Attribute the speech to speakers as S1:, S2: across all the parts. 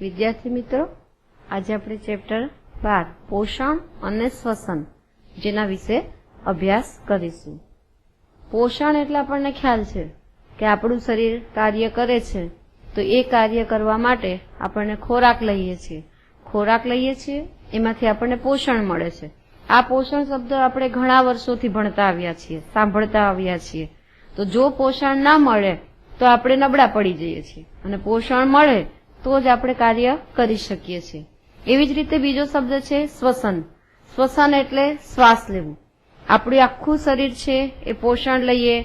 S1: વિદ્યાર્થી મિત્રો, આજે આપણે ચેપ્ટર 12 પોષણ અને શ્વસન જેના વિશે અભ્યાસ કરીશું. પોષણ એટલે આપણને ખ્યાલ છે કે આપણું શરીર કાર્ય કરે છે તો એ કાર્ય કરવા માટે આપણને ખોરાક લઈએ છીએ એમાંથી આપણને પોષણ મળે છે. આ પોષણ શબ્દ આપણે ઘણા વર્ષોથી ભણતા આવ્યા છીએ, સાંભળતા આવ્યા છીએ. તો જો પોષણ ના મળે તો આપણે નબળા પડી જઈએ છીએ અને પોષણ મળે તો જ આપણે કાર્ય કરી શકીએ છીએ. એવી જ રીતે બીજો શબ્દ છે શ્વસન. શ્વસન એટલે શ્વાસ લેવું. આપણું આખું શરીર છે એ પોષણ લઈએ,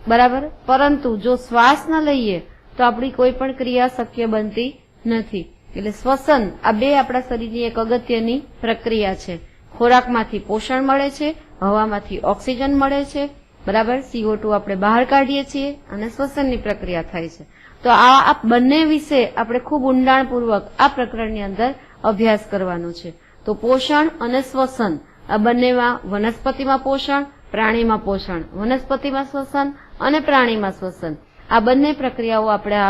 S1: બરાબર, પરંતુ જો શ્વાસ ન લઈએ તો આપણી કોઈ પણ ક્રિયા શક્ય બનતી નથી. એટલે શ્વસન આ બે આપણા શરીરની એક અગત્યની પ્રક્રિયા છે. ખોરાકમાંથી પોષણ મળે છે, હવામાંથી ઓક્સિજન મળે છે, બરાબર, CO2 આપણે બહાર કાઢીએ છીએ અને શ્વસનની પ્રક્રિયા થાય છે. તો આ બંને વિશે આપણે ખૂબ ઊંડાણપૂર્વક આ પ્રકરણની અંદર અભ્યાસ કરવાનો છે. તો પોષણ અને શ્વસન આ બંનેમાં વનસ્પતિમાં પોષણ, પ્રાણીમાં પોષણ, વનસ્પતિમાં શ્વસન અને પ્રાણીમાં શ્વસન, આ બંને પ્રક્રિયાઓ આપણે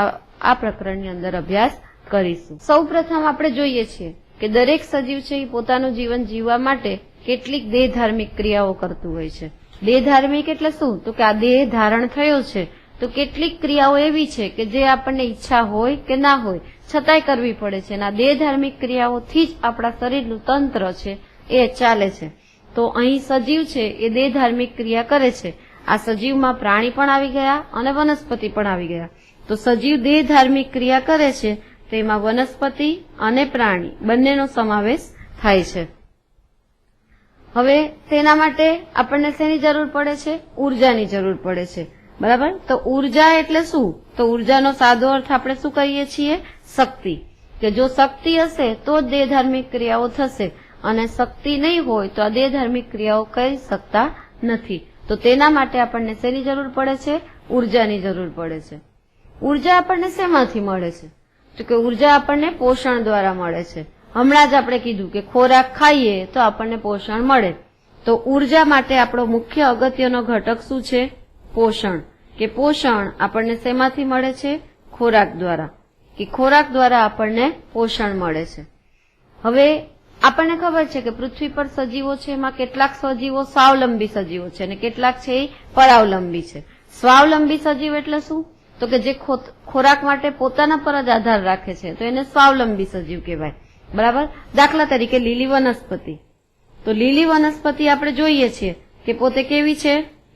S1: આ પ્રકરણની અંદર અભ્યાસ કરીશું. સૌપ્રથમ આપણે જોઈએ છીએ કે દરેક સજીવ છે એ પોતાનું જીવન જીવવા માટે કેટલીક દેહ ધાર્મિક ક્રિયાઓ કરતું હોય છે. દેહ ધાર્મિક એટલે શું? તો કે આ દેહ ધારણ થયો છે તો કેટલીક ક્રિયાઓ એવી છે કે જે આપણને ઈચ્છા હોય કે ના હોય છતાંય કરવી પડે છે. અને આ દેહ ધાર્મિક ક્રિયાઓથી જ આપણા શરીરનું તંત્ર છે એ ચાલે છે. તો અહીં સજીવ છે એ દેહ ધાર્મિક ક્રિયા કરે છે. આ સજીવમાં પ્રાણી પણ આવી ગયા અને વનસ્પતિ પણ આવી ગયા. તો સજીવ દેહ ધાર્મિક ક્રિયા કરે છે તેમાં વનસ્પતિ અને પ્રાણી બંનેનો સમાવેશ થાય છે. હવે તેના માટે આપણને શેની જરૂર પડે છે? ઉર્જાની જરૂર પડે છે, બરાબર. તો ઉર્જા એટલે શું? તો ઉર્જાનો સાદો અર્થ આપણે શું કહીએ છીએ? શક્તિ. કે જો શક્તિ હશે તો જ દેહ ધાર્મિક ક્રિયાઓ થશે અને શક્તિ નહીં હોય તો આ દેહ ધાર્મિક ક્રિયાઓ કરી શકતા નથી. તો તેના માટે આપણને શેની જરૂર પડે છે? ઉર્જાની જરૂર પડે છે. ઉર્જા આપણને શેમાંથી મળે છે? તો કે ઉર્જા આપણને પોષણ દ્વારા મળે છે. હમણાં જ આપણે કીધું કે ખોરાક ખાઈએ તો આપણને પોષણ મળે. તો ઉર્જા માટે આપણો મુખ્ય અગત્યનો ઘટક શું છે? પોષણ. કે પોષણ આપણને શેમાંથી મળે છે? ખોરાક દ્વારા. કે ખોરાક દ્વારા આપણને પોષણ મળે છે. હવે આપણને ખબર છે કે પૃથ્વી પર સજીવો છે એમાં કેટલાક સજીવો સ્વાવલંબી સજીવો છે અને કેટલાક છે એ પરાવલંબી છે. સ્વાવલંબી સજીવ એટલે શું? તો કે જે ખોરાક માટે પોતાના પર જ આધાર રાખે છે તો એને સ્વાવલંબી સજીવ કહેવાય, બરાબર. દાખલા તરીકે લીલી વનસ્પતિ. તો લીલી વનસ્પતિ આપણે જોઈએ છીએ કે પોતે કેવી છે?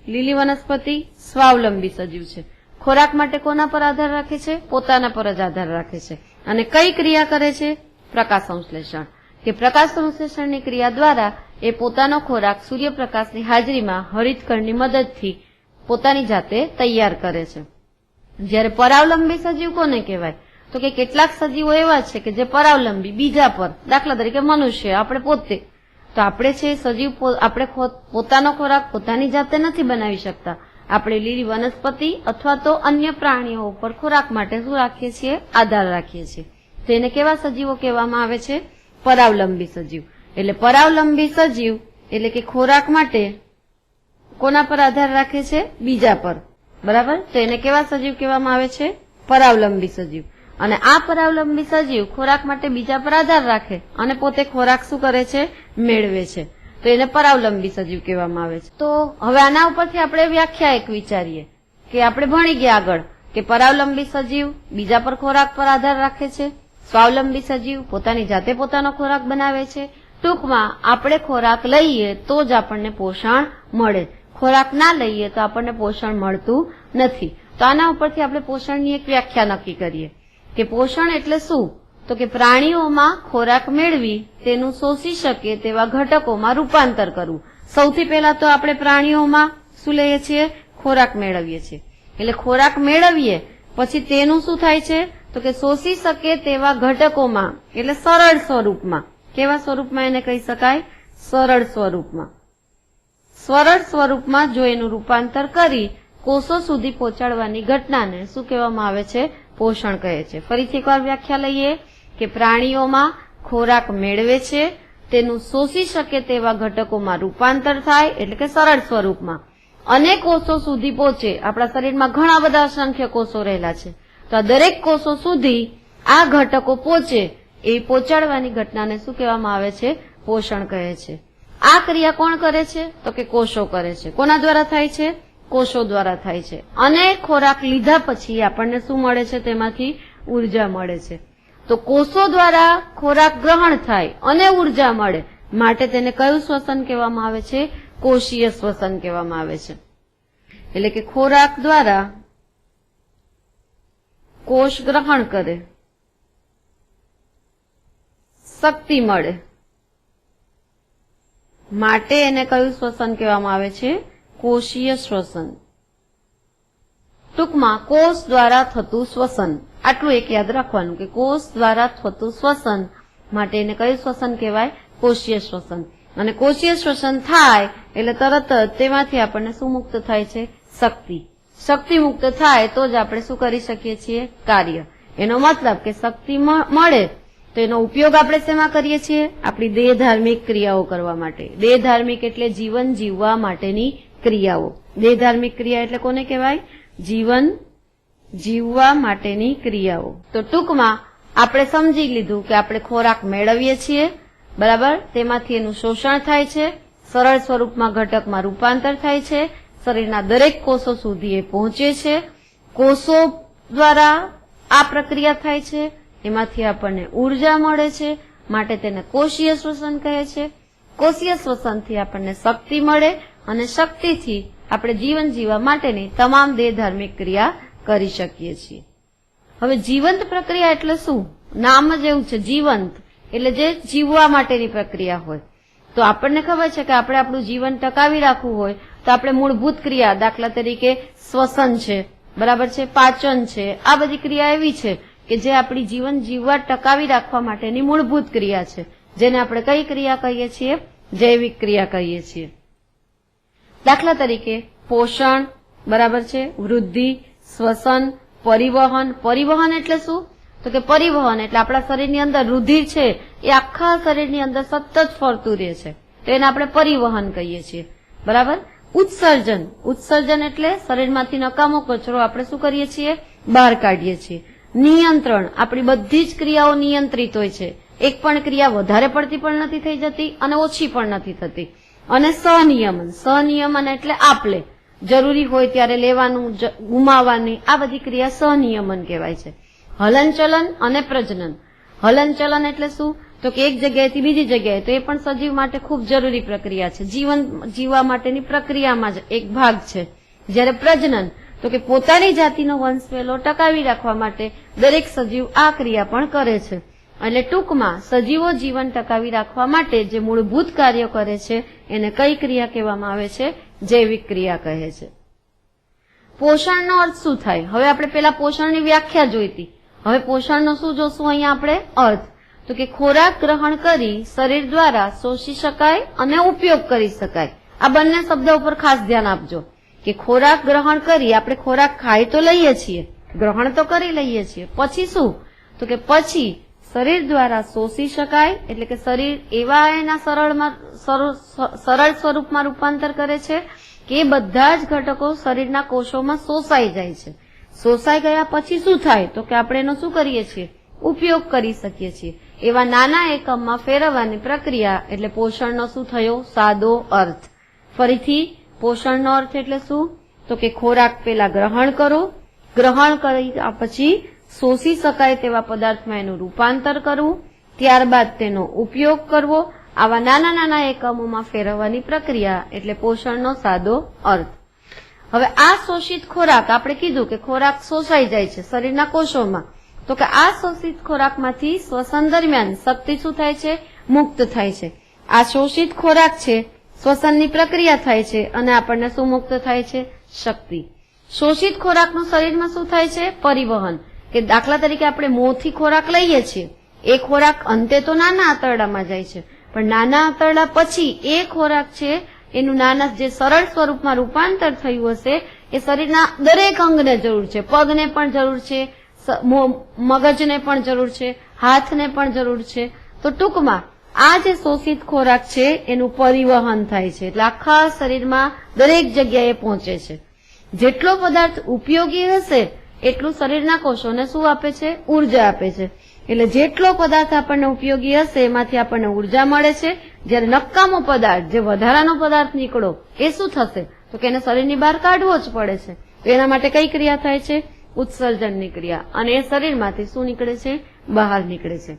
S1: લીલી વનસ્પતિ સ્વાવલંબી સજીવ છે. ખોરાક માટે કોના પર આધાર રાખે છે? પોતાના પર જ આધાર રાખે છે. અને કઈ ક્રિયા કરે છે? પ્રકાશ સંશ્લેષણ. કે પ્રકાશ સંશ્લેષણની ક્રિયા દ્વારા એ પોતાનો ખોરાક સૂર્યપ્રકાશની હાજરીમાં હરિતકણની મદદથી પોતાની જાતે તૈયાર કરે છે. જ્યારે પરાવલંબી સજીવ કોને કહેવાય? તો કે કેટલાક સજીવો એવા છે કે જે પરાવલંબી બીજા પર, દાખલા તરીકે મનુષ્ય, આપણે પોતે. તો આપણે છે સજીવ આપણે પોતાનો ખોરાક પોતાની જાતે નથી બનાવી શકતા. આપણે લીલી વનસ્પતિ અથવા તો અન્ય પ્રાણીઓ ઉપર ખોરાક માટે શું રાખીએ છીએ? આધાર રાખીએ છીએ. તો એને કેવા સજીવો કહેવામાં આવે છે? પરાવલંબી સજીવ. એટલે પરાવલંબી સજીવ એટલે કે ખોરાક માટે કોના પર આધાર રાખે છે? બીજા પર, બરાબર. તો એને કેવા સજીવ કહેવામાં આવે છે? પરાવલંબી સજીવ. અને આ પરાવલંબી સજીવ ખોરાક માટે બીજા પર આધાર રાખે અને પોતે ખોરાક શું કરે છે? મેળવે છે. તો એને પરાવલંબી સજીવ કહેવામાં આવે છે. તો હવે આના ઉપરથી આપણે વ્યાખ્યા એક વિચારીએ કે આપણે ભણી ગયા આગળ કે પરાવલંબી સજીવ બીજા પર ખોરાક પર આધાર રાખે છે, સ્વાવલંબી સજીવ પોતાની જાતે પોતાનો ખોરાક બનાવે છે. ટૂંકમાં આપણે ખોરાક લઈએ તો જ આપણને પોષણ મળે, ખોરાક ના લઈએ તો આપણને પોષણ મળતું નથી. તો આના ઉપરથી આપણે પોષણની એક વ્યાખ્યા નક્કી કરીએ કે પોષણ એટલે શું? તો કે પ્રાણીઓમાં ખોરાક મેળવી તેનું શોષી શકે તેવા ઘટકોમાં રૂપાંતર કરવું. સૌથી પહેલા તો આપણે પ્રાણીઓમાં શું લઈએ છીએ? ખોરાક મેળવીએ છીએ. એટલે ખોરાક મેળવીએ પછી તેનું શું થાય છે? તો કે શોષી શકે તેવા ઘટકોમાં, એટલે સરળ સ્વરૂપમાં. કેવા સ્વરૂપમાં એને કહી શકાય? સરળ સ્વરૂપમાં. સરળ સ્વરૂપમાં જો એનું રૂપાંતર કરી કોષો સુધી પહોંચાડવાની ઘટનાને શું કહેવામાં આવે છે? પોષણ કહે છે. ફરીથી એકવાર વ્યાખ્યા લઈએ કે પ્રાણીઓમાં ખોરાક મેળવે છે, તેનું શોષી શકે તેવા ઘટકોમાં રૂપાંતર થાય એટલે કે સરળ સ્વરૂપમાં અને કોષો સુધી પહોંચે. આપણા શરીરમાં ઘણા બધા અસંખ્ય કોષો રહેલા છે તો આ દરેક કોષો સુધી આ ઘટકો પહોંચે એ પહોંચાડવાની ઘટનાને શું કહેવામાં આવે છે? પોષણ કહે છે. આ ક્રિયા કોણ કરે છે? તો કે કોષો કરે છે. કોના દ્વારા થાય છે? કોષો દ્વારા થાય છે. અને ખોરાક લીધા પછી આપણને શું મળે છે? તેમાંથી ઉર્જા મળે છે. તો કોષો દ્વારા ખોરાક ગ્રહણ થાય અને ઉર્જા મળે માટે તેને કયું શ્વસન કહેવામાં આવે છે? કોષીય શ્વસન કહેવામાં આવે છે. એટલે કે ખોરાક દ્વારા કોષ ગ્રહણ કરે, શક્તિ મળે માટે એને કયું શ્વસન કહેવામાં આવે છે? કોષીય શ્વસન. ટૂંકમાં કોષ દ્વારા થતું શ્વસન, આટલું એક યાદ રાખવાનું કે કોષ દ્વારા થતું શ્વસન માટે એને કયું શ્વસન કહેવાય? કોષીય શ્વસન. અને કોષીય શ્વસન થાય એટલે તરત જ તેમાંથી આપણને શું મુક્ત થાય છે? શક્તિ. શક્તિ મુક્ત થાય તો જ આપણે શું કરી શકીએ છીએ? કાર્ય. એનો મતલબ કે શક્તિ મળે તો એનો ઉપયોગ આપણે શેમાં કરીએ છીએ? આપણી દેહ ધાર્મિક ક્રિયાઓ કરવા માટે. દેહ ધાર્મિક એટલે જીવન જીવવા માટેની ક્રિયાઓ. દેહ ધાર્મિક ક્રિયા એટલે કોને કહેવાય? જીવન જીવવા માટેની ક્રિયાઓ. તો ટૂંકમાં આપણે સમજી લીધું કે આપણે ખોરાક મેળવીએ છીએ, બરાબર, તેમાંથી એનું શોષણ થાય છે, સરળ સ્વરૂપમાં ઘટકમાં રૂપાંતર થાય છે, શરીરના દરેક કોષો સુધી એ પહોંચે છે, કોષો દ્વારા આ પ્રક્રિયા થાય છે, એમાંથી આપણને ઉર્જા મળે છે માટે તેને કોષીય શ્વસન કહે છે. કોષીય શ્વસનથી આપણને શક્તિ મળે અને શક્તિથી આપણે જીવન જીવવા માટેની તમામ દેહ ધાર્મિક ક્રિયા કરી શકીએ છીએ. હવે જીવંત પ્રક્રિયા એટલે શું? નામ જ એવું છે જીવંત, એટલે જે જીવવા માટેની પ્રક્રિયા હોય. તો આપણને ખબર છે કે આપણે આપણું જીવન ટકાવી રાખવું હોય તો આપણે મૂળભૂત ક્રિયા, દાખલા તરીકે શ્વસન છે, બરાબર છે, પાચન છે, આ બધી ક્રિયા એવી છે કે જે આપણી જીવન જીવવા ટકાવી રાખવા માટેની મૂળભૂત ક્રિયા છે, જેને આપણે કઈ ક્રિયા કહીએ છીએ? જૈવિક ક્રિયા કહીએ છીએ. દાખલા તરીકે પોષણ, બરાબર છે, વૃદ્ધિ, શ્વસન, પરિવહન. પરિવહન એટલે શું? તો કે પરિવહન એટલે આપણા શરીરની અંદર રુધિર છે એ આખા શરીરની અંદર સતત ફરતું રહે છે, તો એને આપણે પરિવહન કહીએ છીએ, બરાબર. ઉત્સર્જન. ઉત્સર્જન એટલે શરીરમાંથી નકામો કચરો આપણે શું કરીએ છીએ? બહાર કાઢીએ છીએ. નિયંત્રણ. આપણી બધી જ ક્રિયાઓ નિયંત્રિત હોય છે, એક પણ ક્રિયા વધારે પડતી પણ નથી થઈ જતી અને ઓછી પણ નથી થતી. અને સહનિયમન. સહનિયમન એટલે આપલે, જરૂરી હોય ત્યારે લેવાનું, ગુમાવવાની, આ બધી ક્રિયા સહનિયમન કહેવાય છે. હલનચલન અને પ્રજનન. હલનચલન એટલે શું? તો કે એક જગ્યાએથી બીજી જગ્યાએ, તો એ પણ સજીવ માટે ખૂબ જરૂરી પ્રક્રિયા છે, જીવન જીવવા માટેની પ્રક્રિયામાં જ એક ભાગ છે. જ્યારે પ્રજનન તો કે પોતાની જાતિનો વંશવેલો ટકાવી રાખવા માટે દરેક સજીવ આ ક્રિયા પણ કરે છે. એટલે ટૂંકમાં સજીવો જીવન ટકાવી રાખવા માટે જે મૂળભૂત કાર્યો કરે છે એને કઈ ક્રિયા કહેવામાં આવે છે? જૈવિક ક્રિયા કહે છે. પોષણનો અર્થ શું થાય? હવે આપણે પેલા પોષણની વ્યાખ્યા જોઈતી, હવે પોષણનો શું જોશું અહીંયા આપણે? અર્થ. તો કે ખોરાક ગ્રહણ કરી શરીર દ્વારા શોષી શકાય અને ઉપયોગ કરી શકાય. આ બંને શબ્દો ઉપર ખાસ ધ્યાન આપજો કે ખોરાક ગ્રહણ કરી, આપણે ખોરાક ખાઈ તો લઈએ છીએ, ગ્રહણ તો કરી લઈએ છીએ, પછી શું? તો કે પછી શરીર દ્વારા શોષી શકાય, એટલે કે શરીર એવા એના સરળ સ્વરૂપમાં રૂપાંતર કરે છે કે એ બધા જ ઘટકો શરીરના કોષોમાં શોષાઈ જાય છે. શોષાઈ ગયા પછી શું થાય? તો કે આપણે એનો શું કરીએ છીએ? ઉપયોગ કરી શકીએ છીએ. એવા નાના એકમમાં ફેરવવાની પ્રક્રિયા એટલે પોષણનો શું થયો? સાદો અર્થ. ફરીથી પોષણનો અર્થ એટલે શું? તો કે ખોરાક પેલા ગ્રહણ કરો, ગ્રહણ કરી પછી શોષી શકાય તેવા પદાર્થમાં એનું રૂપાંતર કરવું, ત્યારબાદ તેનો ઉપયોગ કરવો, આવા નાના નાના એકમોમાં ફેરવવાની પ્રક્રિયા એટલે પોષણનો સાદો અર્થ. હવે આ શોષિત ખોરાક, આપણે કીધું કે ખોરાક શોષાઈ જાય છે શરીરના કોષોમાં, તો કે આ શોષિત ખોરાકમાંથી શ્વસન દરમિયાન શક્તિ શું થાય છે? મુક્ત થાય છે. આ શોષિત ખોરાક છે, શ્વસનની પ્રક્રિયા થાય છે અને આપણને શું મુક્ત થાય છે? શક્તિ. શોષિત ખોરાકનું શરીરમાં શું થાય છે? પરિવહન. કે દાખલા તરીકે આપણે મોંથી ખોરાક લઈએ છીએ, એ ખોરાક અંતે તો નાના આંતરડામાં જાય છે, પણ નાના આંતરડા પછી એ ખોરાક છે એનું નાના જે સરળ સ્વરૂપમાં રૂપાંતર થયું હશે એ શરીરના દરેક અંગને જરૂર છે. પગને પણ જરૂર છે, મગજને પણ જરૂર છે, હાથને પણ જરૂર છે. તો ટૂંકમાં આ જે શોષિત ખોરાક છે એનું પરિવહન થાય છે, એટલે આખા શરીરમાં દરેક જગ્યાએ પહોંચે છે. જેટલો પદાર્થ ઉપયોગી હશે એટલું શરીરના કોષોને શું આપે છે? ઉર્જા આપે છે. એટલે જેટલો પદાર્થ આપણને ઉપયોગી હશે એમાંથી આપણને ઉર્જા મળે છે. જ્યારે નકામો પદાર્થ, જે વધારાનો પદાર્થ નીકળો, એ શું થશે? તો કે એને શરીરની બહાર કાઢવો જ પડે છે. તો એના માટે કઈ ક્રિયા થાય છે? ઉત્સર્જનની ક્રિયા. અને એ શરીરમાંથી શું નીકળે છે? બહાર નીકળે છે.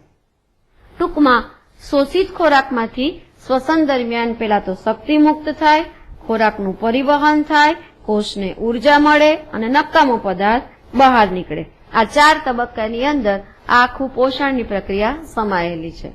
S1: ટૂંકમાં શોષિત ખોરાકમાંથી શ્વસન દરમિયાન પેલા તો શક્તિ મુક્ત થાય, ખોરાકનું પરિવહન થાય, કોષને ઉર્જા મળે અને નકામો પદાર્થ બહાર નીકળે. આ 4 તબક્કાની અંદર આખું પોષણની પ્રક્રિયા સમાયેલી છે.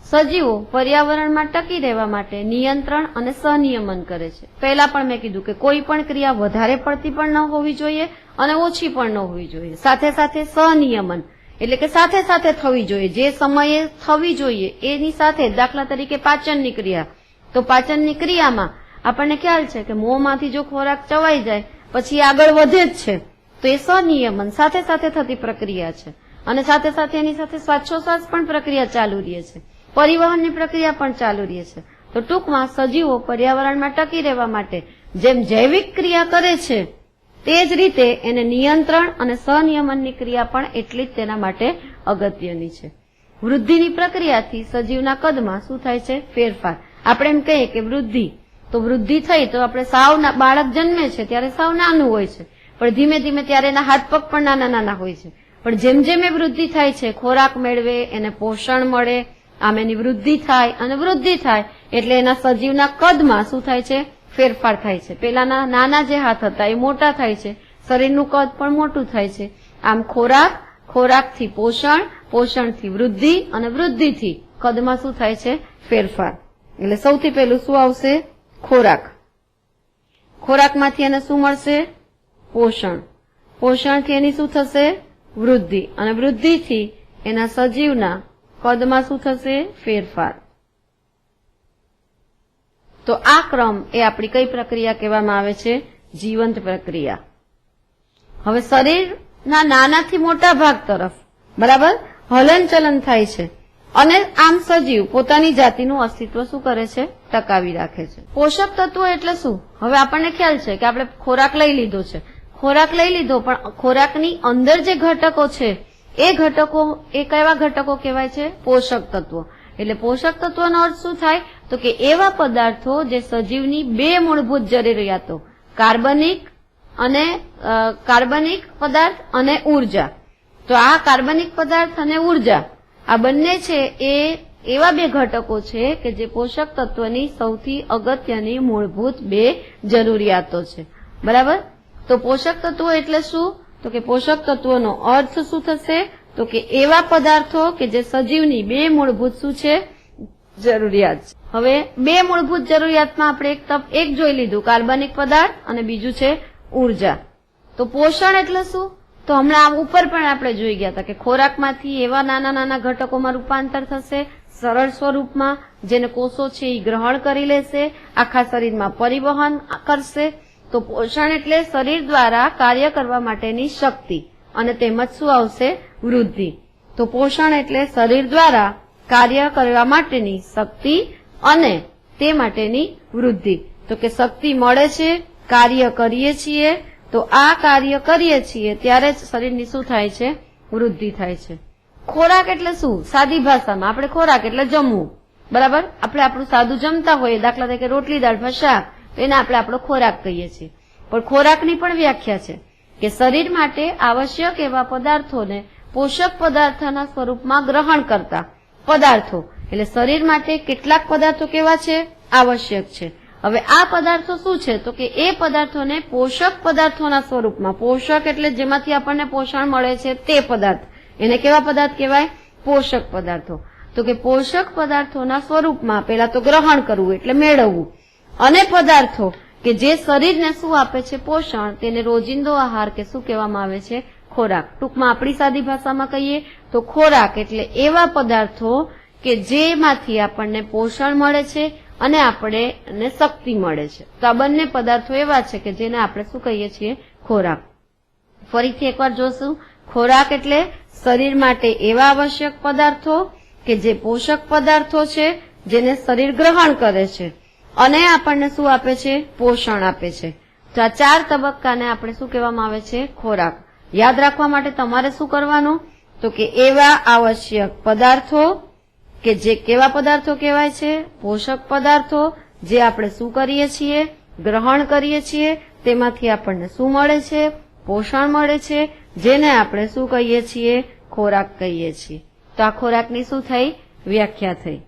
S1: સજીવો પર્યાવરણમાં ટકી રહેવા માટે નિયંત્રણ અને સહનિયમન કરે છે. પહેલા પણ મેં કીધું કે કોઈ પણ ક્રિયા વધારે પડતી પણ ન હોવી જોઈએ અને ઓછી પણ ન હોવી જોઈએ. સાથે સાથે સહનિયમન એટલે કે સાથે સાથે થવી જોઈએ. જે સમયે થવી જોઈએ એની સાથે, દાખલા તરીકે પાચનની ક્રિયા, તો પાચનની ક્રિયામાં આપણને ખ્યાલ છે કે મોંમાંથી જો ખોરાક ચવાઈ જાય પછી આગળ વધે જ છે, તો એ સહનિયમન સાથે સાથે થતી પ્રક્રિયા છે. અને સાથે સાથે એની સાથે શ્વાસોશ્વાસ પણ પ્રક્રિયા ચાલુ રહે છે, પરિવહનની પ્રક્રિયા પણ ચાલુ રહે છે. તો ટૂંકમાં સજીવો પર્યાવરણમાં ટકી રહેવા માટે જેમ જૈવિક ક્રિયા કરે છે તે જ રીતે એને નિયંત્રણ અને સહનિયમનની ક્રિયા પણ એટલી જ તેના માટે અગત્યની છે. વૃદ્ધિની પ્રક્રિયાથી સજીવના કદમાં શું થાય છે? ફેરફાર. આપણે એમ કહીએ કે વૃદ્ધિ, તો વૃદ્ધિ થઈ તો આપણે સાવ બાળક જન્મે છે ત્યારે સાવ નાનું હોય છે, પણ ધીમે ધીમે ત્યારે એના હાથ પગ પણ નાના નાના હોય છે. પણ જેમ જેમ એ વૃદ્ધિ થાય છે, ખોરાક મેળવે, એને પોષણ મળે, આમ એની વૃદ્ધિ થાય અને વૃદ્ધિ થાય એટલે એના સજીવના કદમાં શું થાય છે? ફેરફાર થાય છે. પેલાના નાના જે હાથ હતા એ મોટા થાય છે, શરીરનું કદ પણ મોટું થાય છે. આમ ખોરાકથી પોષણ, પોષણથી વૃદ્ધિ અને વૃદ્ધિથી કદમાં શું થાય છે? ફેરફાર. એટલે સૌથી પહેલું શું આવશે? ખોરાક. ખોરાકમાંથી એને શું મળશે? પોષણ. પોષણથી એની શું થશે? વૃદ્ધિ. અને વૃદ્ધિથી એના સજીવના કદમાં શું થશે? ફેરફાર. તો આ ક્રમ એ આપણી કઈ પ્રક્રિયા કહેવામાં આવે છે? જીવંત પ્રક્રિયા. હવે શરીરના નાનાથી મોટા ભાગ તરફ બરાબર હલનચલન થાય છે અને આમ સજીવ પોતાની જાતિનું અસ્તિત્વ શું કરે છે? ટકાવી રાખે છે. પોષક તત્વો એટલે શું? હવે આપણને ખ્યાલ છે કે આપણે ખોરાક લઈ લીધો છે, પણ ખોરાકની અંદર જે ઘટકો છે એ કેવા ઘટકો કહેવાય છે? પોષક તત્વો. એટલે પોષક તત્વોનો અર્થ શું થાય? તો કે એવા પદાર્થો જે સજીવની 2 મૂળભૂત જરૂરિયાતો, કાર્બનિક પદાર્થ અને ઉર્જા. તો આ કાર્બનિક પદાર્થ અને ઉર્જા આ બંને છે એ એવા 2 ઘટકો છે કે જે પોષક તત્વની સૌથી અગત્યની મૂળભૂત 2 જરૂરિયાતો છે. બરાબર? તો પોષક તત્વો એટલે શું? તો કે પોષક તત્વોનો અર્થ શું થશે? તો કે એવા પદાર્થો કે જે સજીવની 2 મૂળભૂત શું છે? જરૂરિયાત છે. હવે 2 મૂળભૂત જરૂરિયાતમાં આપણે એક જોઈ લીધું, કાર્બનિક પદાર્થ અને બીજું છે ઉર્જા. તો પોષણ એટલે શું? તો હમણાં ઉપર પણ આપણે જોઈ ગયા હતા કે ખોરાકમાંથી એવા નાના નાના ઘટકોમાં રૂપાંતર થશે સરળ સ્વરૂપમાં, જેને કોષો છે એ ગ્રહણ કરી લેશે, આખા શરીરમાં પરિવહન કરશે. તો પોષણ એટલે શરીર દ્વારા કાર્ય કરવા માટેની શક્તિ અને તેમજ શું આવશે? વૃદ્ધિ. તો પોષણ એટલે શરીર દ્વારા કાર્ય કરવા માટેની શક્તિ અને તે માટેની વૃદ્ધિ. તો કે શક્તિ મળે છે, કાર્ય કરીએ છીએ, તો આ કાર્ય કરીએ છીએ ત્યારે જ શરીરની શું થાય છે? વૃદ્ધિ થાય છે. ખોરાક એટલે શું? સાદી ભાષામાં આપણે ખોરાક એટલે જમવું. બરાબર? આપણે આપણું સાદું જમતા હોઈએ, દાખલા તરીકે રોટલી, દાળ, ભાત, શાક, તો એને આપણે આપણો ખોરાક કહીએ છીએ. પણ ખોરાકની પણ વ્યાખ્યા છે કે શરીર માટે આવશ્યક એવા પદાર્થોને પોષક પદાર્થના સ્વરૂપમાં ગ્રહણ કરતા પદાર્થો. એટલે શરીર માટે કેટલાક પદાર્થો કેવા છે? આવશ્યક છે. હવે આ પદાર્થો શું છે? તો કે એ પદાર્થોને પોષક પદાર્થોના સ્વરૂપમાં, પોષક એટલે જેમાંથી આપણને પોષણ મળે છે તે પદાર્થ, એને કેવા પદાર્થ કહેવાય? પોષક પદાર્થો. તો કે પોષક પદાર્થોના સ્વરૂપમાં પેલા તો ગ્રહણ કરવું એટલે મેળવવું, અને પદાર્થો કે જે શરીરને શું આપે છે? પોષણ. તેને રોજિંદો આહાર કે શું કહેવામાં આવે છે? ખોરાક. ટૂંકમાં આપણી સાદી ભાષામાં કહીએ તો ખોરાક એટલે એવા પદાર્થો કે જેમાંથી આપણને પોષણ મળે છે અને આપણને શક્તિ મળે છે. તો આ બંને પદાર્થો એવા છે કે જેને આપણે શું કહીએ છીએ? ખોરાક. ફરીથી એકવાર જોશું. ખોરાક એટલે શરીર માટે એવા આવશ્યક પદાર્થો કે જે પોષક પદાર્થો છે જેને શરીર ગ્રહણ કરે છે અને આપણને શું આપે છે? પોષણ આપે છે. તો આ 4 તબક્કાને આપણે શું કહેવામાં આવે છે? ખોરાક. યાદ રાખવા માટે તમારે શું કરવાનું? તો કે એવા આવશ્યક પદાર્થો કે જે કેવા પદાર્થો કહેવાય છે? પોષક પદાર્થો, જે આપણે શું કરીએ છીએ? ગ્રહણ કરીએ છીએ. તેમાંથી આપણને શું મળે છે? પોષણ મળે છે, જેને આપણે શું કહીએ છીએ? ખોરાક કહીએ છીએ. તો આ ખોરાકની શું થઈ? વ્યાખ્યા થઈ.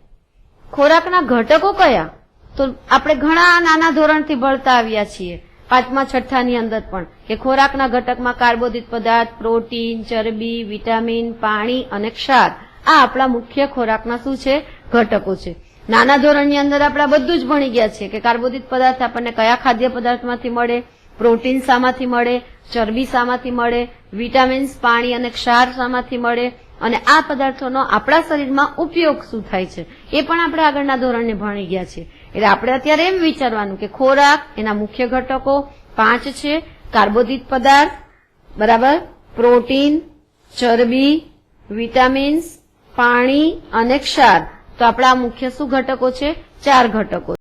S1: ખોરાકના ઘટકો કયા? તો આપણે ઘણા નાના ધોરણથી ભણતા આવ્યા છીએ, 5મા 6ઠાની અંદર પણ, કે ખોરાકના ઘટકમાં કાર્બોદિત પદાર્થ, પ્રોટીન, ચરબી, વિટામિન, પાણી અને ક્ષાર, આ આપણા મુખ્ય ખોરાકના શું છે? ઘટકો છે. નાના ધોરણની અંદર આપણે બધું જ ભણી ગયા છે કે કાર્બોદિત પદાર્થ આપણને કયા ખાદ્ય પદાર્થમાંથી મળે, પ્રોટીન શામાંથી મળે, ચરબી શામાંથી મળે, વિટામિન્સ, પાણી અને ક્ષાર શામાંથી મળે, અને આ પદાર્થોનો આપણા શરીરમાં ઉપયોગ શું થાય છે એ પણ આપણે આગળના ધોરણે ભણી ગયા છે. એટલે આપણે અત્યારે એમ વિચારવાનું કે ખોરાક, એના મુખ્ય ઘટકો 5 છે: કાર્બોદિત પદાર્થ, બરાબર, પ્રોટીન, ચરબી, વિટામિન્સ, પાણી અને ક્ષાર. તો આપણા મુખ્ય શું ઘટકો છે? 4 ઘટકો.